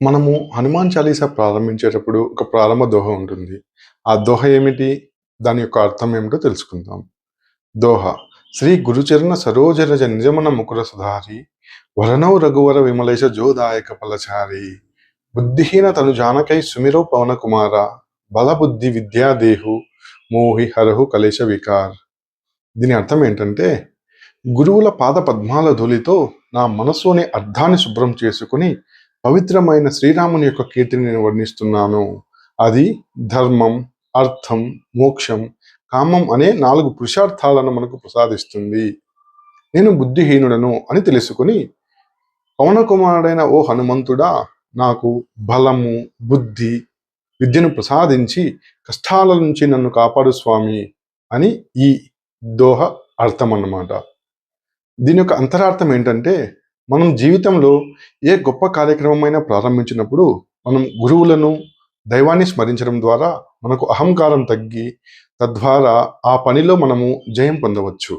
మనము హనుమాన్ చాలీసా ప్రారంభించేటప్పుడు ఒక ప్రారంభ దోహ ఉంటుంది. ఆ దోహ ఏమిటి? దాని యొక్క అర్థం ఏమిటో తెలుసుకుందాం. దోహ శ్రీ గురుచరణ సరోజరజ నిజమన ముకుర సుధారి వరణౌ రఘువర విమలేశ జోదాయక ఫలచారి బుద్ధిహీన తను జానకై సుమిరో పవన కుమార బలబుద్ధి విద్యాదేహు మోహి హరహు కలేశ వికార్. దీని అర్థం ఏంటంటే, గురువుల పాద పద్మాల ధూళితో నా మనస్సుని అర్థాన్ని శుభ్రం చేసుకుని పవిత్రమైన శ్రీరాముని యొక్క కీర్తిని నేను వర్ణిస్తున్నాను. అది ధర్మం, అర్థం, మోక్షం, కామం అనే 4 పురుషార్థాలను మనకు ప్రసాదిస్తుంది. నేను బుద్ధిహీనుడను అని తెలుసుకుని, పవనకుమారుడైన ఓ హనుమంతుడా, నాకు బలము, బుద్ధి, విద్యను ప్రసాదించి కష్టాల నుంచి నన్ను కాపాడు స్వామి అని ఈ దోహ అర్థం అన్నమాట. దీని యొక్క అంతరార్థం ఏంటంటే, మనం జీవితంలో ఏ గొప్ప కార్యక్రమమైనా ప్రారంభించినప్పుడు మనం గురువులను, దైవాన్ని స్మరించడం ద్వారా మనకు అహంకారం తగ్గి తద్వారా ఆ పనిలో మనము జయం పొందవచ్చు.